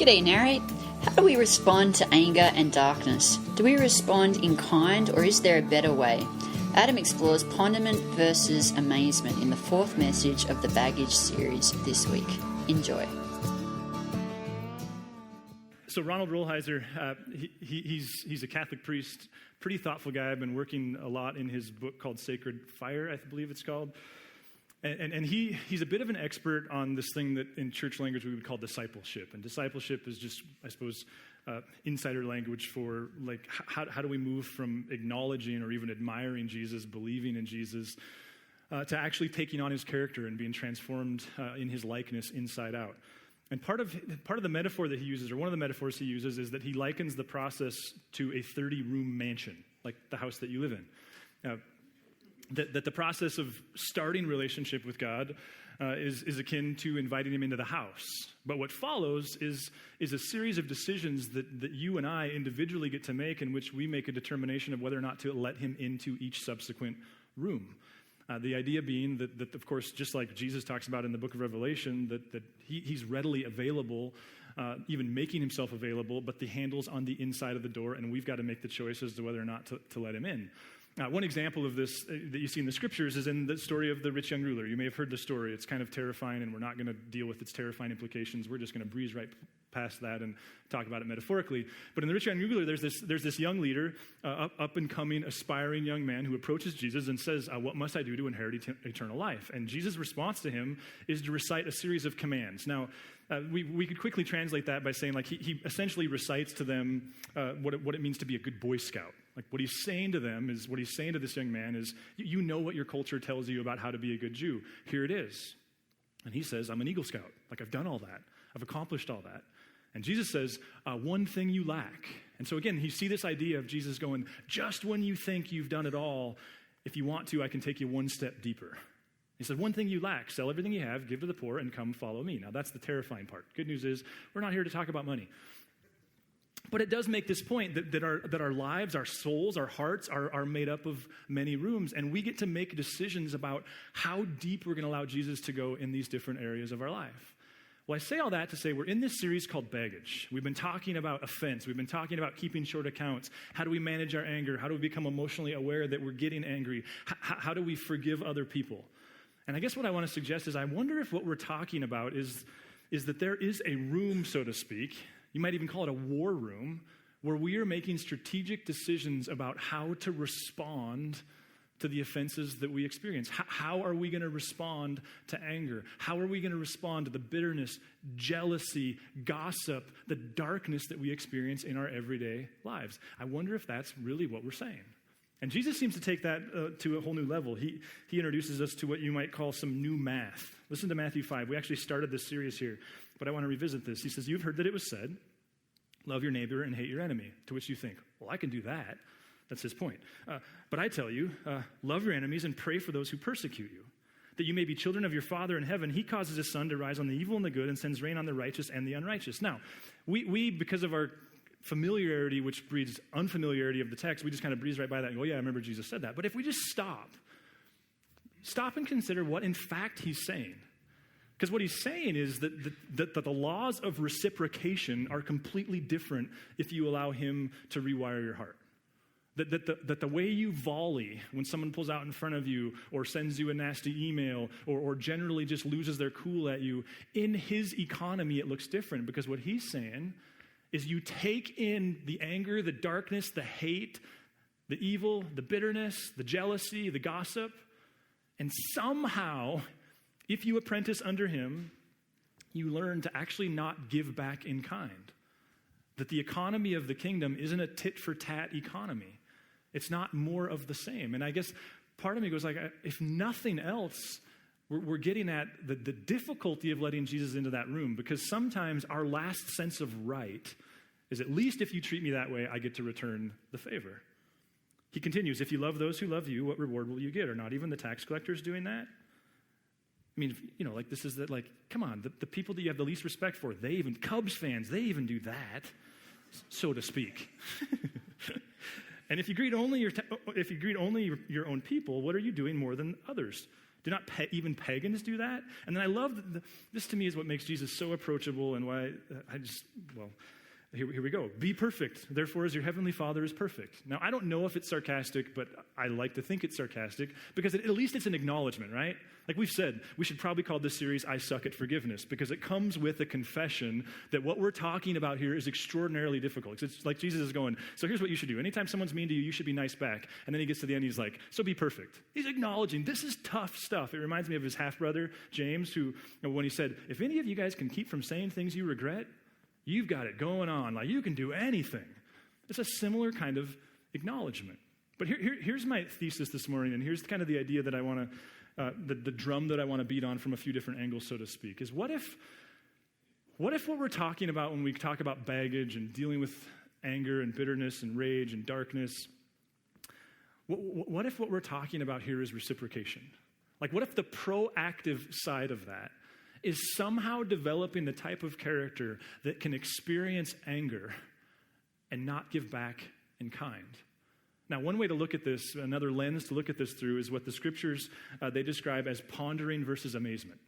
G'day, Narrate. How do we respond to anger and darkness? Do we respond in kind, or is there a better way? Adam explores ponderment versus amazement in the fourth message of the Baggage series this week. Enjoy. So Ronald Rolheiser, he's a Catholic priest, pretty thoughtful guy. I've been working a lot in his book called Sacred Fire, I believe it's called. And he's a bit of an expert on this thing that in church language we would call discipleship. And discipleship is just, I suppose, insider language for like how do we move from acknowledging or even admiring Jesus, believing in Jesus, to actually taking on his character and being transformed in his likeness inside out. And part of the metaphor that he uses, or one of the metaphors he uses, is that he likens the process to a 30-room mansion, like the house that you live in. That the process of starting relationship with God is akin to inviting him into the house. But what follows is a series of decisions that you and I individually get to make, in which we make a determination of whether or not to let him into each subsequent room. The idea being that, of course, just like Jesus talks about in the book of Revelation, that he's readily available, even making himself available, but the handle's on the inside of the door, and we've got to make the choice as to whether or not to let him in. One example of this that you see in the scriptures is in the story of the rich young ruler. You may have heard the story. It's kind of terrifying, and we're not going to deal with its terrifying implications. We're just going to breeze right past that and talk about it metaphorically. But in the rich young ruler, there's this young leader, up and coming, aspiring young man who approaches Jesus and says, "What must I do to inherit eternal life?" And Jesus' response to him is to recite a series of commands. Now, we could quickly translate that by saying, like, he essentially recites to them what it means to be a good Boy Scout. Like, what he's saying to them is, what he's saying to this young man is, you know what your culture tells you about how to be a good Jew. Here it is. And he says, "I'm an Eagle Scout. Like, I've done all that. I've accomplished all that." And Jesus says, "One thing you lack." And so again, you see this idea of Jesus going, just when you think you've done it all, if you want to, I can take you one step deeper. He said, "One thing you lack, sell everything you have, give to the poor, and come follow me." Now, that's the terrifying part. Good news is, we're not here to talk about money. But it does make this point that our lives, our souls, our hearts are made up of many rooms, and we get to make decisions about how deep we're going to allow Jesus to go in these different areas of our life. Well, I say all that to say we're in this series called Baggage. We've been talking about offense. We've been talking about keeping short accounts. How do we manage our anger? How do we become emotionally aware that we're getting angry? How do we forgive other people? And I guess what I want to suggest is I wonder if what we're talking about is that there is a room, so to speak, you might even call it a war room, where we are making strategic decisions about how to respond to the offenses that we experience. How are we going to respond to anger? How are we going to respond to the bitterness, jealousy, gossip, the darkness that we experience in our everyday lives? I wonder if that's really what we're saying. And Jesus seems to take that to a whole new level. He introduces us to what you might call some new math. Listen to Matthew 5. We actually started this series here, but I want to revisit this. He says, "You've heard that it was said, love your neighbor and hate your enemy." To which you think, well, I can do that. That's his point. But I tell you, love your enemies and pray for those who persecute you, that you may be children of your Father in heaven. He causes his sun to rise on the evil and the good and sends rain on the righteous and the unrighteous. Now, we because of our familiarity, which breeds unfamiliarity of the text, we just kind of breeze right by that and go, yeah, I remember Jesus said that. But if we just stop and consider what in fact he's saying. Because what he's saying is that the laws of reciprocation are completely different if you allow him to rewire your heart. That the way you volley when someone pulls out in front of you or sends you a nasty email or generally just loses their cool at you, in his economy it looks different, because what he's saying is you take in the anger, the darkness, the hate, the evil, the bitterness, the jealousy, the gossip, and somehow, if you apprentice under him, you learn to actually not give back in kind. That the economy of the kingdom isn't a tit-for-tat economy. It's not more of the same. And I guess part of me goes like, if nothing else, we're getting at the difficulty of letting Jesus into that room, because sometimes our last sense of right is, at least if you treat me that way, I get to return the favor. He continues, "If you love those who love you, what reward will you get? Are not even the tax collectors doing that?" I mean, like, this is that, like, come on, the people that you have the least respect for, Cubs fans, they even do that, so to speak. And if you greet only your own people, what are you doing more than others? Do not even pagans do that? And then I love this to me is what makes Jesus so approachable and why here we go. Be perfect, therefore, as your heavenly Father is perfect. Now, I don't know if it's sarcastic, but I like to think it's sarcastic because at least it's an acknowledgement, right? Like we've said, we should probably call this series I Suck at Forgiveness because it comes with a confession that what we're talking about here is extraordinarily difficult. It's like Jesus is going, so here's what you should do. Anytime someone's mean to you, you should be nice back. And then he gets to the end, he's like, so be perfect. He's acknowledging this is tough stuff. It reminds me of his half-brother, James, who, when he said, if any of you guys can keep from saying things you regret, you've got it going on. Like, you can do anything. It's a similar kind of acknowledgement. But here's my thesis this morning, and here's kind of the idea that I want to, the drum that I want to beat on from a few different angles, so to speak, is what if what we're talking about when we talk about baggage and dealing with anger and bitterness and rage and darkness, what if what we're talking about here is reciprocation? Like, what if the proactive side of that is somehow developing the type of character that can experience anger and not give back in kind? Now, one way to look at this, another lens to look at this through, is what the scriptures, they describe as pondering versus amazement.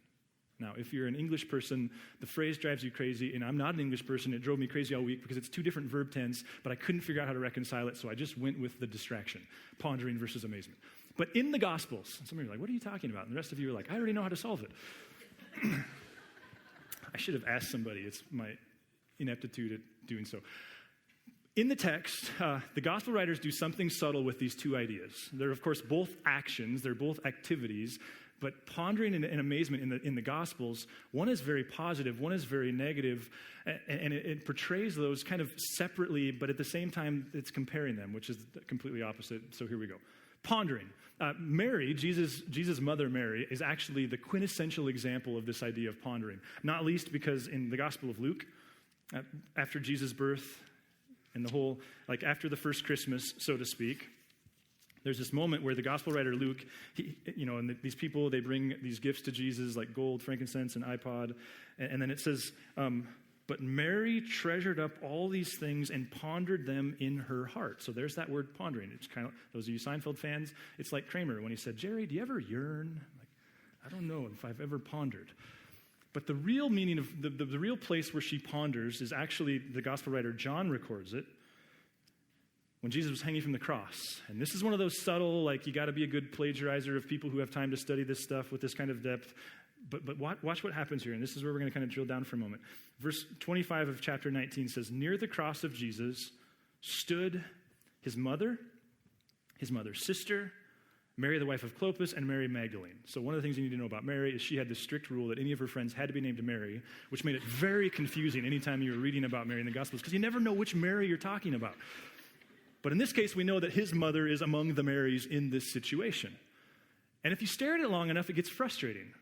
Now, if you're an English person, the phrase drives you crazy, and I'm not an English person. It drove me crazy all week because it's two different verb tense, but I couldn't figure out how to reconcile it, so I just went with the distraction, pondering versus amazement. But in the Gospels, some of you are like, what are you talking about? And the rest of you are like, I already know how to solve it. I should have asked somebody. It's my ineptitude at doing so. In the text, the gospel writers do something subtle with these two ideas. They're, of course, both actions. They're both activities. But pondering and amazement in the Gospels, one is very positive, one is very negative, and it portrays those kind of separately, but at the same time, it's comparing them, which is completely opposite. So here we go. Pondering. Mary, Jesus' mother Mary, is actually the quintessential example of this idea of pondering, not least because in the Gospel of Luke, after Jesus' birth and the whole, like after the first Christmas, so to speak, there's this moment where the gospel writer Luke, these people, they bring these gifts to Jesus, like gold, frankincense, and iPod, and then it says, but Mary treasured up all these things and pondered them in her heart. So there's that word pondering. It's kind of, those of you Seinfeld fans, it's like Kramer when he said, Jerry, do you ever yearn? Like, I don't know if I've ever pondered. But the real meaning of, the real place where she ponders is actually, the gospel writer John records it, when Jesus was hanging from the cross. And this is one of those subtle, like, you got to be a good plagiarizer of people who have time to study this stuff with this kind of depth. But watch what happens here, and this is where we're going to kind of drill down for a moment. Verse 25 of chapter 19 says, near the cross of Jesus stood his mother's sister, Mary, the wife of Clopas, and Mary Magdalene. So one of the things you need to know about Mary is she had this strict rule that any of her friends had to be named Mary, which made it very confusing anytime you were reading about Mary in the Gospels, because you never know which Mary you're talking about. But in this case, we know that his mother is among the Marys in this situation. And if you stare at it long enough, it gets frustrating.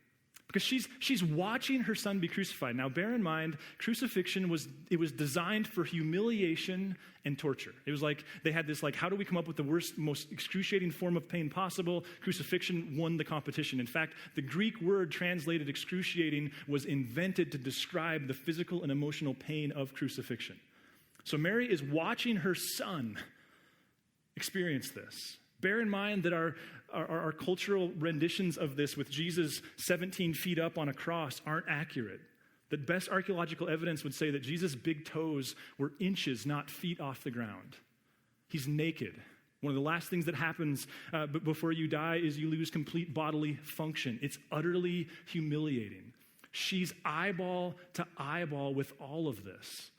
Because she's watching her son be crucified. Now, bear in mind, crucifixion was designed for humiliation and torture. It was like they had this, like, how do we come up with the worst, most excruciating form of pain possible? Crucifixion won the competition. In fact, the Greek word translated excruciating was invented to describe the physical and emotional pain of crucifixion. So Mary is watching her son experience this. Bear in mind that our cultural renditions of this with Jesus 17 feet up on a cross aren't accurate. The best archaeological evidence would say that Jesus' big toes were inches, not feet off the ground. He's naked. One of the last things that happens before you die is you lose complete bodily function. It's utterly humiliating. She's eyeball to eyeball with all of this.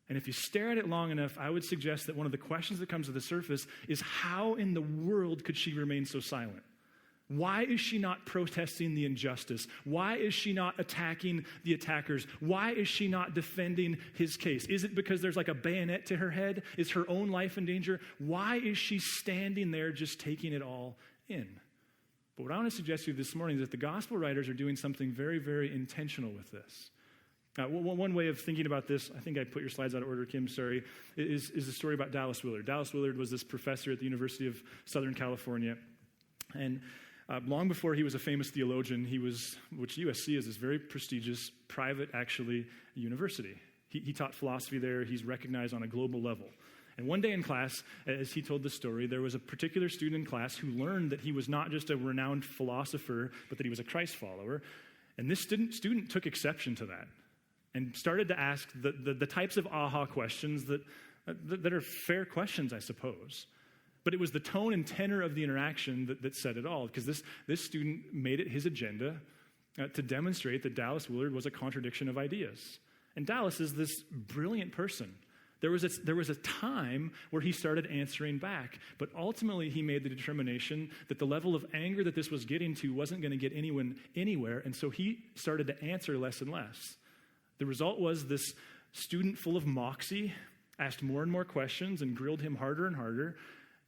And if you stare at it long enough, I would suggest that one of the questions that comes to the surface is how in the world could she remain so silent? Why is she not protesting the injustice? Why is she not attacking the attackers? Why is she not defending his case? Is it because there's like a bayonet to her head? Is her own life in danger? Why is she standing there just taking it all in? But what I want to suggest to you this morning is that the gospel writers are doing something very, very intentional with this. One way of thinking about this, I think I put your slides out of order, Kim, sorry, is the story about Dallas Willard. Dallas Willard was this professor at the University of Southern California. And long before he was a famous theologian, which USC is this very prestigious, private, actually, university. He taught philosophy there. He's recognized on a global level. And one day in class, as he told the story, there was a particular student in class who learned that he was not just a renowned philosopher, but that he was a Christ follower. And this student took exception to that and started to ask the types of aha questions that are fair questions, I suppose. But it was the tone and tenor of the interaction that said it all, because this student made it his agenda to demonstrate that Dallas Willard was a contradiction of ideas. And Dallas is this brilliant person. There was a time where he started answering back, but ultimately he made the determination that the level of anger that this was getting to wasn't going to get anyone anywhere, and so he started to answer less and less. The result was this student full of moxie asked more and more questions and grilled him harder and harder,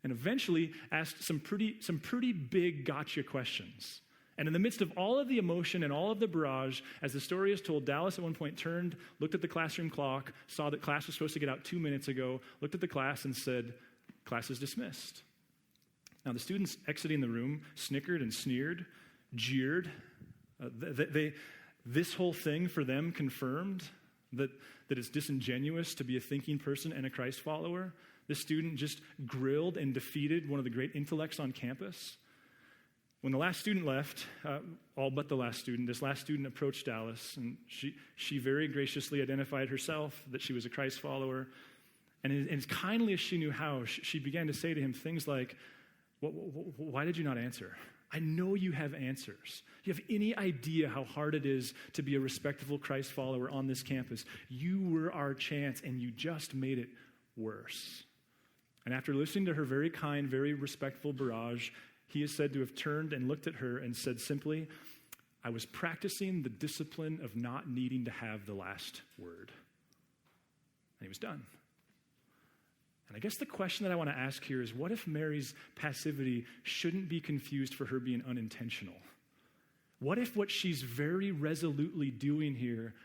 and eventually asked some pretty big gotcha questions. And in the midst of all of the emotion and all of the barrage, as the story is told, Dallas at one point turned, looked at the classroom clock, saw that class was supposed to get out 2 minutes ago, looked at the class and said, "Class is dismissed." Now the students exiting the room snickered and sneered, jeered. This whole thing for them confirmed that it's disingenuous to be a thinking person and a Christ follower. This student just grilled and defeated one of the great intellects on campus. When the last student left, all but the last student, this last student approached Dallas, and she very graciously identified herself, that she was a Christ follower. And as kindly as she knew how, she began to say to him things like, "Why did you not answer? I know you have answers. You have any idea how hard it is to be a respectable Christ follower on this campus. You were our chance, and you just made it worse." And after listening to her very kind, very respectful barrage, he is said to have turned and looked at her and said simply, "I was practicing the discipline of not needing to have the last word." And he was done. And I guess the question that I want to ask here is, what if Mary's passivity shouldn't be confused for her being unintentional? What if what she's very resolutely doing here,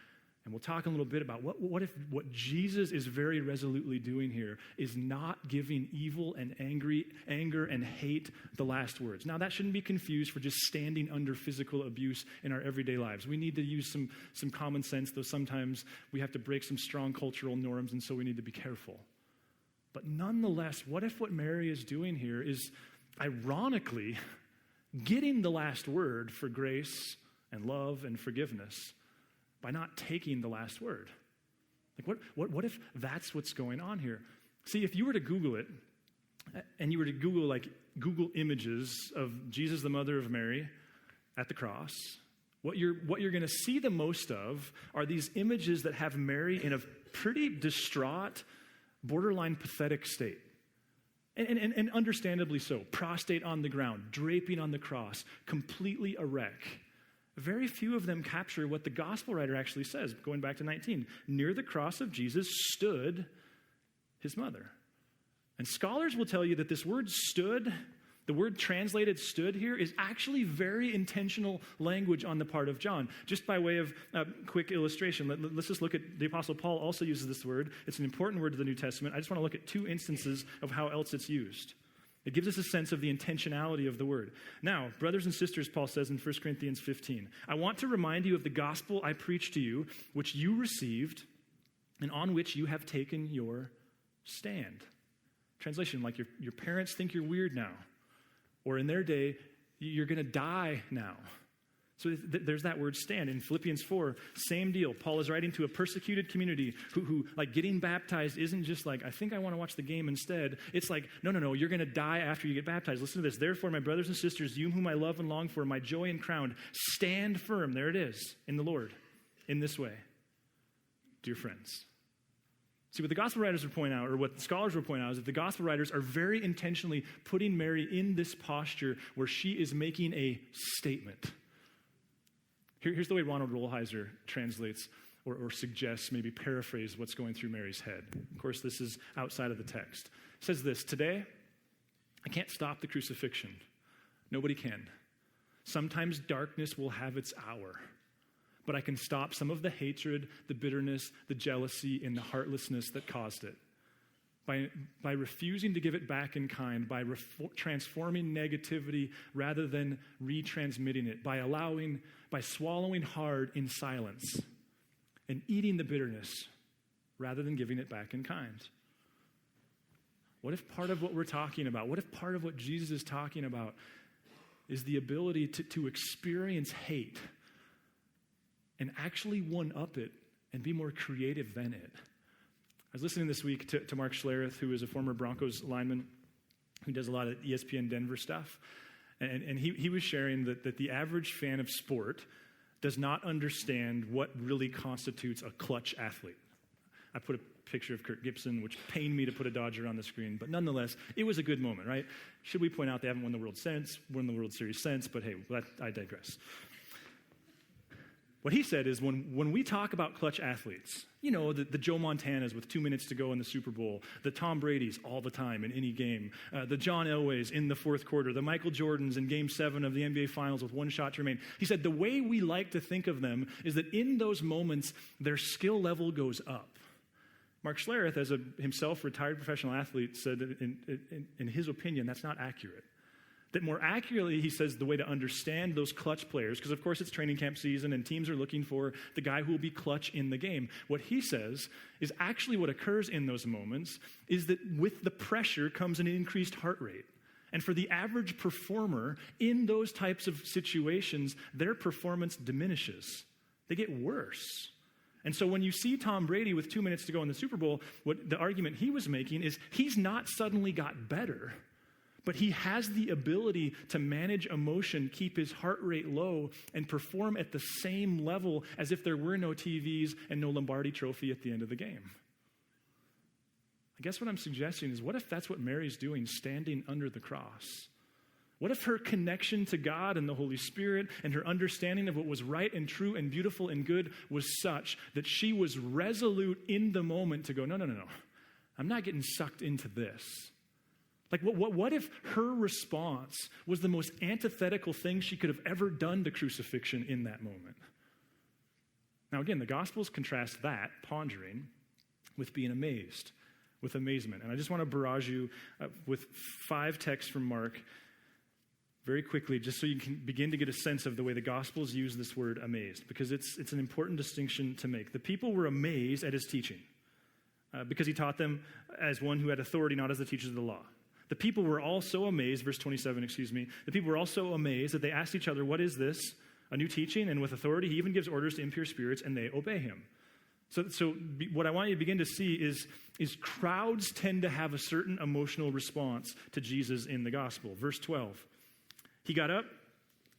and we'll talk a little bit about what if what Jesus is very resolutely doing here is not giving evil and anger and hate the last words. Now, that shouldn't be confused for just standing under physical abuse in our everyday lives. We need to use some common sense, though sometimes we have to break some strong cultural norms, and so we need to be careful. But nonetheless, what if what Mary is doing here is, ironically, getting the last word for grace and love and forgiveness by not taking the last word? Like, what if that's what's going on here? See, if you were to Google it, and you were to Google images of Jesus, the mother of Mary, at the cross, what you're going to see the most of are these images that have Mary in a pretty distraught, borderline pathetic state. And understandably so. Prostrate on the ground, draping on the cross, completely a wreck. Very few of them capture what the gospel writer actually says, going back to 19. Near the cross of Jesus stood his mother. And scholars will tell you that this word stood, the word translated stood here, is actually very intentional language on the part of John. Just by way of quick illustration, let's just look at, the Apostle Paul also uses this word. It's an important word to the New Testament. I just want to look at 2 instances of how else it's used. It gives us a sense of the intentionality of the word. Now, brothers and sisters, Paul says in 1 Corinthians 15, "I want to remind you of the gospel I preached to you, which you received, and on which you have taken your stand." Translation, like your parents think you're weird now. Or in their day, you're going to die now. So there's that word stand. In Philippians 4, same deal. Paul is writing to a persecuted community who like getting baptized isn't just like, I think I want to watch the game instead. It's like, no, you're going to die after you get baptized. Listen to this. "Therefore, my brothers and sisters, you whom I love and long for, my joy and crown, stand firm." There it is, in the Lord, in this way. Dear friends. See, what the gospel writers would point out, or what scholars would point out, is that the gospel writers are very intentionally putting Mary in this posture where she is making a statement. Here's the way Ronald Rolheiser translates or suggests, maybe paraphrase what's going through Mary's head. Of course, this is outside of the text. It says this: "Today, I can't stop the crucifixion. Nobody can. Sometimes darkness will have its hour. But I can stop some of the hatred, the bitterness, the jealousy, and the heartlessness that caused it. By refusing to give it back in kind, by transforming negativity rather than retransmitting it, by swallowing hard in silence, and eating the bitterness rather than giving it back in kind." What if part of what we're talking about, what if part of what Jesus is talking about is the ability to experience hate and actually one-up it and be more creative than it? I was listening this week to Mark Schlereth, who is a former Broncos lineman who does a lot of ESPN Denver stuff. And he was sharing that the average fan of sport does not understand what really constitutes a clutch athlete. I put a picture of Kirk Gibson, which pained me to put a Dodger on the screen, but nonetheless, it was a good moment, right? Should we point out they haven't won the World Series since, but hey, I digress. What he said is when we talk about clutch athletes, you know, the Joe Montanas with 2 minutes to go in the Super Bowl, the Tom Bradys all the time in any game, the John Elways in the fourth quarter, the Michael Jordans in Game 7 of the NBA Finals with one shot to remain. He said the way we like to think of them is that in those moments, their skill level goes up. Mark Schlereth, as a himself retired professional athlete, said that in his opinion, that's not accurate. That more accurately, he says, the way to understand those clutch players, because of course it's training camp season and teams are looking for the guy who will be clutch in the game. What he says is actually what occurs in those moments is that with the pressure comes an increased heart rate. And for the average performer in those types of situations, their performance diminishes. They get worse. And so when you see Tom Brady with 2 minutes to go in the Super Bowl, what the argument he was making is he's not suddenly got better. But he has the ability to manage emotion, keep his heart rate low, and perform at the same level as if there were no TVs and no Lombardi trophy at the end of the game. I guess what I'm suggesting is, what if that's what Mary's doing standing under the cross? What if her connection to God and the Holy Spirit and her understanding of what was right and true and beautiful and good was such that she was resolute in the moment to go, no. I'm not getting sucked into this. Like, what if her response was the most antithetical thing she could have ever done to crucifixion in that moment? Now, again, the Gospels contrast that, pondering, with being amazed, with amazement. And I just want to barrage you with 5 texts from Mark very quickly, just so you can begin to get a sense of the way the Gospels use this word amazed, because it's an important distinction to make. The people were amazed at his teaching because he taught them as one who had authority, not as the teachers of the law. The people were all so amazed, verse 27, the people were all so amazed that they asked each other, what is this? A new teaching? And with authority, he even gives orders to impure spirits, and they obey him. So what I want you to begin to see is crowds tend to have a certain emotional response to Jesus in the gospel. Verse 12, he got up.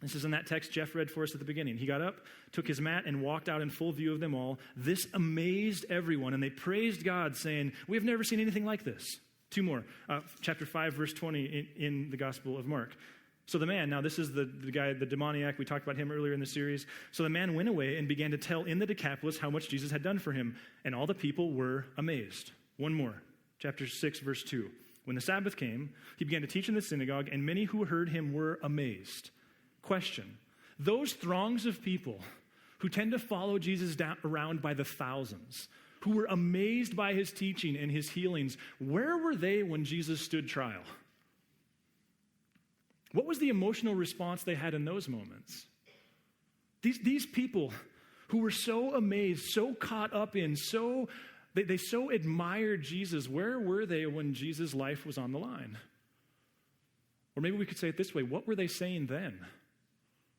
This is in that text Jeff read for us at the beginning. He got up, took his mat, and walked out in full view of them all. This amazed everyone, and they praised God, saying, we have never seen anything like this. 2 more. Chapter 5, verse 20 in the Gospel of Mark. So the man, now this is the guy, the demoniac, we talked about him earlier in the series. So the man went away and began to tell in the Decapolis how much Jesus had done for him, and all the people were amazed. 1 more. Chapter 6, verse 2. When the Sabbath came, he began to teach in the synagogue, and many who heard him were amazed. Question. Those throngs of people who tend to follow Jesus around by the thousands, who were amazed by his teaching and his healings, where were they when Jesus stood trial? What was the emotional response they had in those moments? These people who were so amazed, so caught up in, they so admired Jesus, where were they when Jesus' life was on the line? Or maybe we could say it this way, what were they saying then?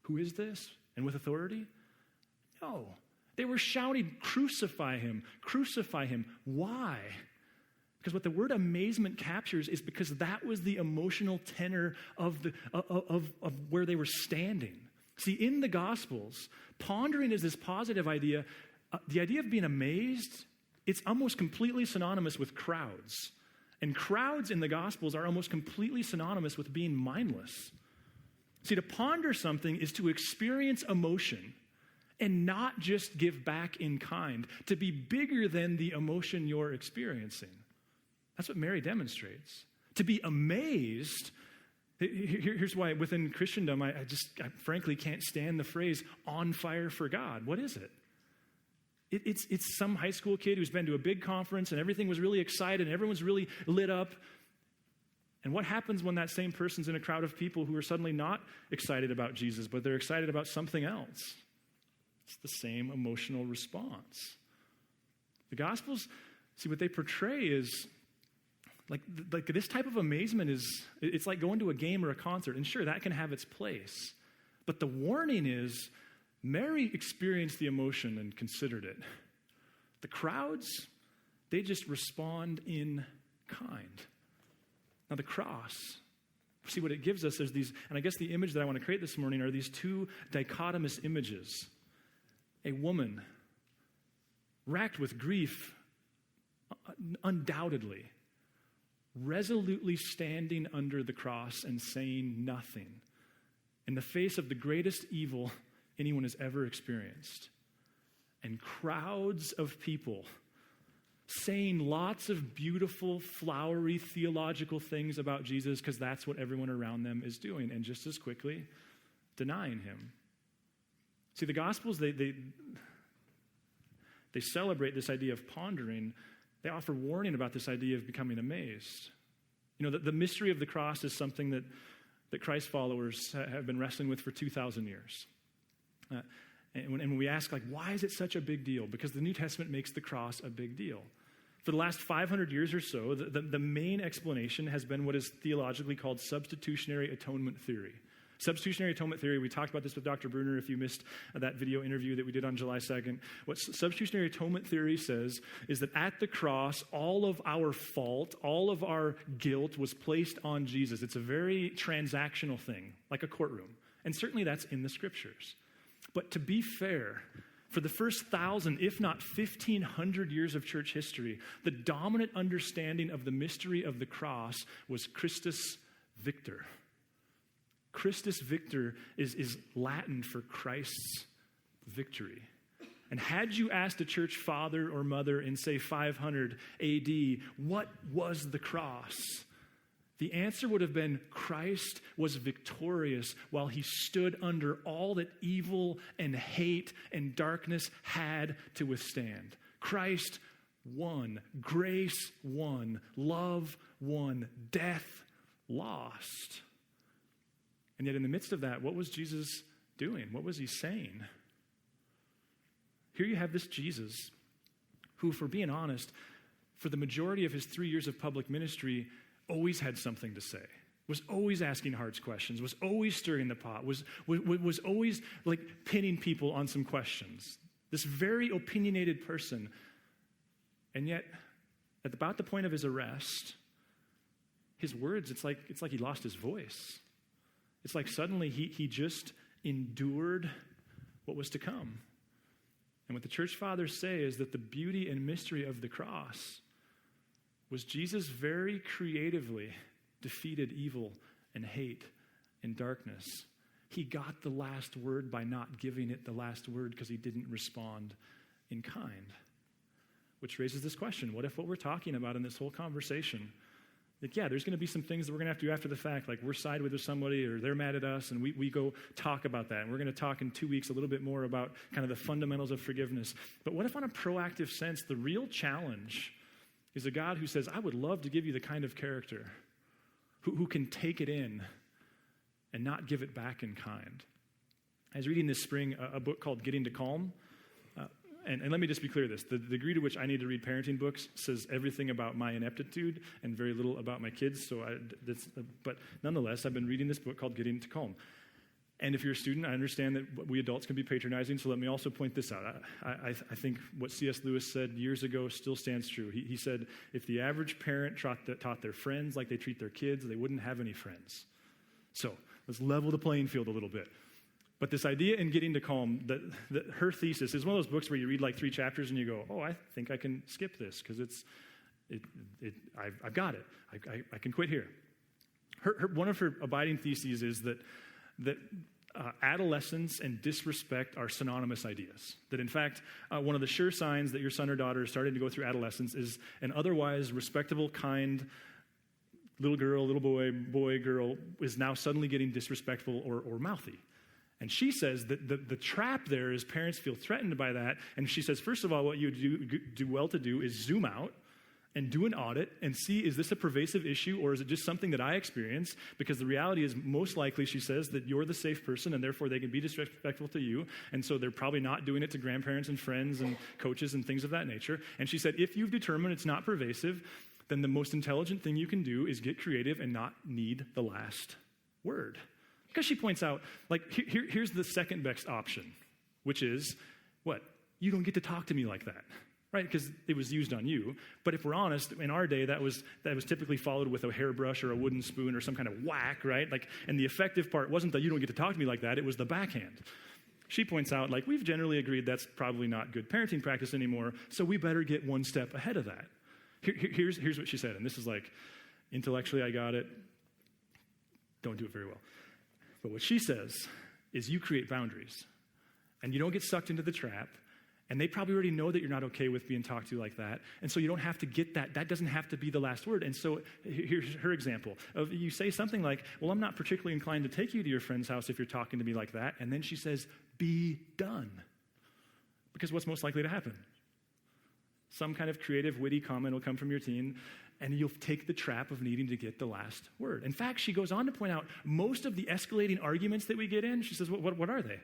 Who is this? And with authority? No. They were shouting, crucify him, crucify him. Why? Because what the word amazement captures is because that was the emotional tenor of where they were standing. See, in the Gospels, pondering is this positive idea. The idea of being amazed, it's almost completely synonymous with crowds. And crowds in the Gospels are almost completely synonymous with being mindless. See, to ponder something is to experience emotion and not just give back in kind, to be bigger than the emotion you're experiencing. That's what Mary demonstrates. To be amazed, here's why within Christendom, I frankly can't stand the phrase on fire for God. What is it? It's some high school kid who's been to a big conference and everything was really excited and everyone's really lit up. And what happens when that same person's in a crowd of people who are suddenly not excited about Jesus, but they're excited about something else? It's the same emotional response. The Gospels, see, what they portray is Like this type of amazement it's like going to a game or a concert, and sure, that can have its place. But the warning is, Mary experienced the emotion and considered it. The crowds, they just respond in kind. Now the cross, see what it gives us, there's these, and I guess the image that I want to create this morning are these two dichotomous images. A woman racked with grief, undoubtedly, resolutely standing under the cross and saying nothing in the face of the greatest evil anyone has ever experienced. And crowds of people saying lots of beautiful, flowery, theological things about Jesus because that's what everyone around them is doing, and just as quickly denying him. See, the Gospels, they celebrate this idea of pondering. They offer warning about this idea of becoming amazed. You know, the mystery of the cross is something that Christ followers have been wrestling with for 2,000 years. And when we ask, like, why is it such a big deal? Because the New Testament makes the cross a big deal. For the last 500 years or so, the main explanation has been what is theologically called substitutionary atonement theory. Substitutionary atonement theory, we talked about this with Dr. Bruner if you missed that video interview that we did on July 2nd. What substitutionary atonement theory says is that at the cross, all of our fault, all of our guilt was placed on Jesus. It's a very transactional thing, like a courtroom. And certainly that's in the scriptures. But to be fair, for the first 1,000, if not 1,500 years of church history, the dominant understanding of the mystery of the cross was Christus Victor. Christus Victor is Latin for Christ's victory. And had you asked a church father or mother in, say, 500 AD, what was the cross? The answer would have been Christ was victorious while he stood under all that evil and hate and darkness had to withstand. Christ won. Grace won. Love won. Death lost. And yet in the midst of that, what was Jesus doing? What was he saying? Here you have this Jesus who, for being honest, for the majority of his 3 years of public ministry, always had something to say, was always asking hard questions, was always stirring the pot, was always like pinning people on some questions. This very opinionated person. And yet, at about the point of his arrest, his words, it's like he lost his voice. It's like suddenly he just endured what was to come. And what the church fathers say is that the beauty and mystery of the cross was Jesus very creatively defeated evil and hate and darkness. He got the last word by not giving it the last word because he didn't respond in kind. Which raises this question: what if what we're talking about in this whole conversation, like, yeah, there's going to be some things that we're going to have to do after the fact, like we're sided with somebody or they're mad at us, and we go talk about that. And we're going to talk in 2 weeks a little bit more about kind of the fundamentals of forgiveness. But what if on a proactive sense, the real challenge is a God who says, I would love to give you the kind of character who can take it in and not give it back in kind. I was reading this spring a book called Getting to Calm. And let me just be clear this. The degree to which I need to read parenting books says everything about my ineptitude and very little about my kids. But nonetheless, I've been reading this book called Getting to Calm. And if you're a student, I understand that we adults can be patronizing, so let me also point this out. I think what C.S. Lewis said years ago still stands true. He said, if the average parent taught their friends like they treat their kids, they wouldn't have any friends. So let's level the playing field a little bit. But this idea in Getting to Calm, that her thesis is one of those books where you read like 3 chapters and you go, oh, I think I can skip this because I've got it. I can quit here. One of her abiding theses is that adolescence and disrespect are synonymous ideas. That in fact, one of the sure signs that your son or daughter is starting to go through adolescence is an otherwise respectable, kind little girl, little boy, girl is now suddenly getting disrespectful or mouthy. And she says that the trap there is parents feel threatened by that. And she says, first of all, what you do well to do is zoom out and do an audit and see, is this a pervasive issue or is it just something that I experience? Because the reality is most likely, she says, that you're the safe person and therefore they can be disrespectful to you. And so they're probably not doing it to grandparents and friends and coaches and things of that nature. And she said, if you've determined it's not pervasive, then the most intelligent thing you can do is get creative and not need the last word. Because she points out, like, here's the second best option, which is, what? You don't get to talk to me like that, right? Because it was used on you. But if we're honest, in our day, that was typically followed with a hairbrush or a wooden spoon or some kind of whack, right? Like, and the effective part wasn't that you don't get to talk to me like that, it was the backhand. She points out, like, we've generally agreed that's probably not good parenting practice anymore, so we better get one step ahead of that. Here's what she said, and this is like, intellectually I got it, don't do it very well. But what she says is you create boundaries, and you don't get sucked into the trap, and they probably already know that you're not okay with being talked to like that, and so you don't have to get that. That doesn't have to be the last word. And so here's her example. You say something like, well, I'm not particularly inclined to take you to your friend's house if you're talking to me like that, and then she says, be done. Because what's most likely to happen? Some kind of creative, witty comment will come from your teen, and you'll take the trap of needing to get the last word. In fact, she goes on to point out most of the escalating arguments that we get in, she says, what are they?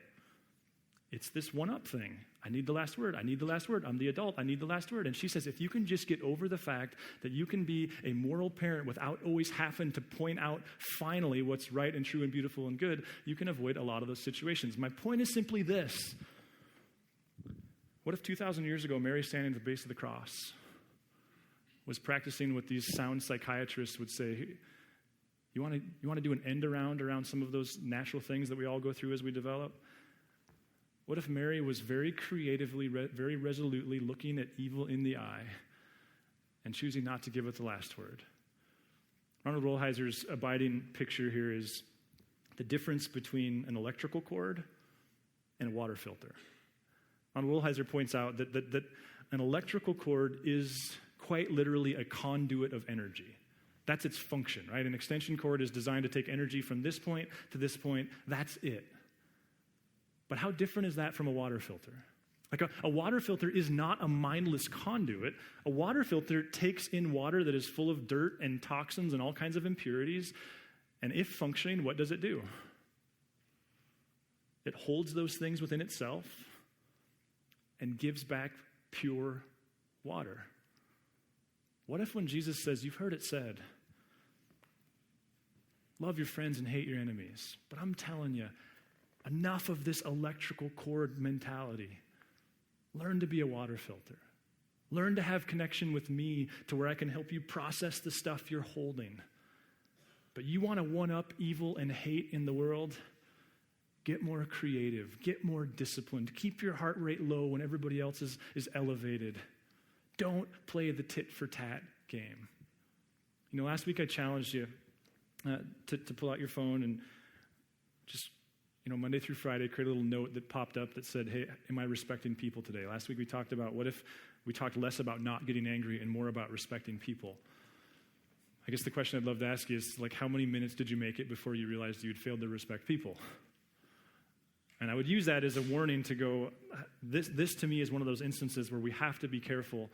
It's this one-up thing. I need the last word. I need the last word. I'm the adult. I need the last word. And she says, if you can just get over the fact that you can be a moral parent without always having to point out finally what's right and true and beautiful and good, you can avoid a lot of those situations. My point is simply this. What if 2,000 years ago, Mary standing at the base of the cross was practicing what these sound psychiatrists would say, you want to do an end around some of those natural things that we all go through as we develop? What if Mary was very creatively, very resolutely looking at evil in the eye and choosing not to give it the last word? Ronald Rolheiser's abiding picture here is the difference between an electrical cord and a water filter. Ronald Rolheiser points out that an electrical cord is quite literally a conduit of energy. That's its function, right? An extension cord is designed to take energy from this point to this point. That's it. But how different is that from a water filter? Like a water filter is not a mindless conduit. A water filter takes in water that is full of dirt and toxins and all kinds of impurities. And if functioning, what does it do? It holds those things within itself and gives back pure water. What if when Jesus says, you've heard it said, love your friends and hate your enemies, but I'm telling you, enough of this electrical cord mentality. Learn to be a water filter. Learn to have connection with me to where I can help you process the stuff you're holding. But you want to one-up evil and hate in the world? Get more creative. Get more disciplined. Keep your heart rate low when everybody else is elevated. Don't play the tit-for-tat game. You know, last week I challenged you to pull out your phone and just, Monday through Friday, create a little note that popped up that said, hey, am I respecting people today? Last week we talked about what if we talked less about not getting angry and more about respecting people. I guess the question I'd love to ask you is, like, how many minutes did you make it before you realized you'd failed to respect people? And I would use that as a warning to go, this to me is one of those instances where we have to be careful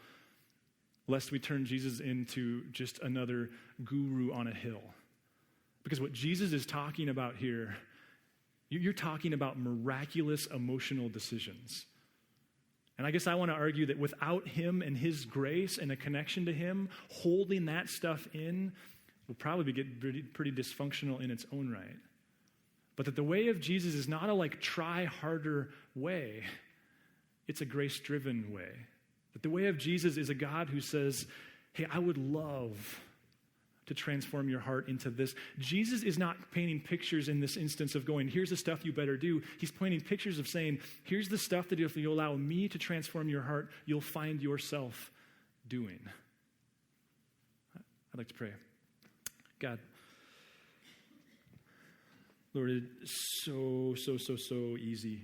lest we turn Jesus into just another guru on a hill. Because what Jesus is talking about here, you're talking about miraculous emotional decisions. And I guess I want to argue that without him and his grace and a connection to him, holding that stuff in will probably get pretty dysfunctional in its own right. But that the way of Jesus is not a try harder way. It's a grace-driven way. That the way of Jesus is a God who says, hey, I would love to transform your heart into this. Jesus is not painting pictures in this instance of going, here's the stuff you better do. He's painting pictures of saying, here's the stuff that if you allow me to transform your heart, you'll find yourself doing. I'd like to pray. God, Lord, it's so easy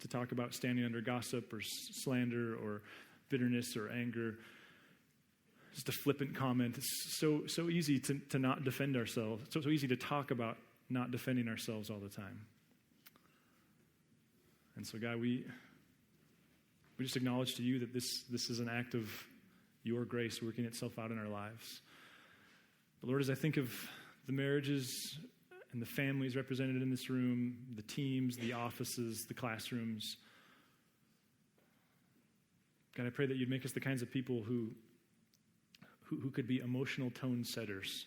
to talk about standing under gossip or slander or bitterness or anger. Just a flippant comment. It's so easy to not defend ourselves. It's so easy to talk about not defending ourselves all the time. And so, God, we just acknowledge to you that this is an act of your grace working itself out in our lives. But Lord, as I think of the marriages and the families represented in this room, the teams, the offices, the classrooms, God, I pray that you'd make us the kinds of people who who could be emotional tone setters,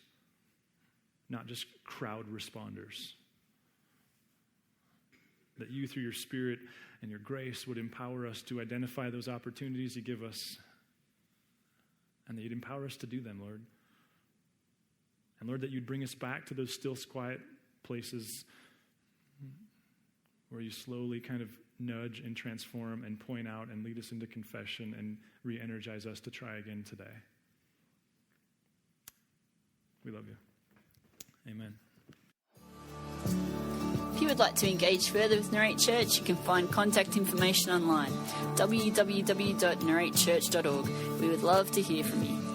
not just crowd responders. That you, through your Spirit and your grace, would empower us to identify those opportunities you give us, and that you'd empower us to do them, Lord. And Lord, that you'd bring us back to those still, quiet places where you slowly kind of nudge and transform and point out and lead us into confession and re-energize us to try again today. We love you. Amen. If you would like to engage further with Narrate Church, you can find contact information online, www.narratechurch.org. We would love to hear from you.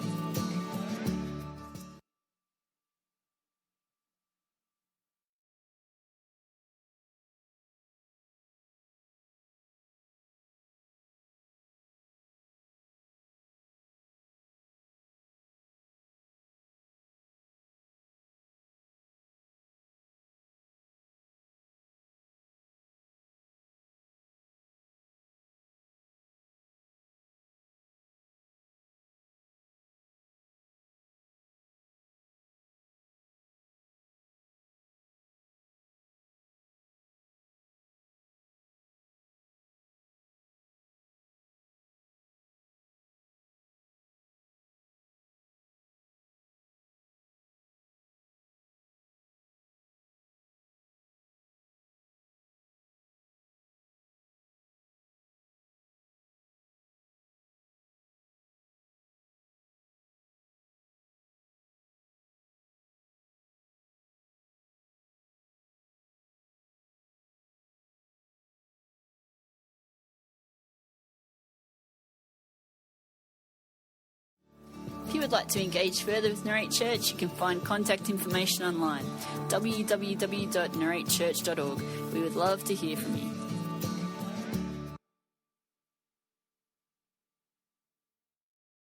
If you would like to engage further with Narrate Church, you can find contact information online, www.narratechurch.org. We would love to hear from you.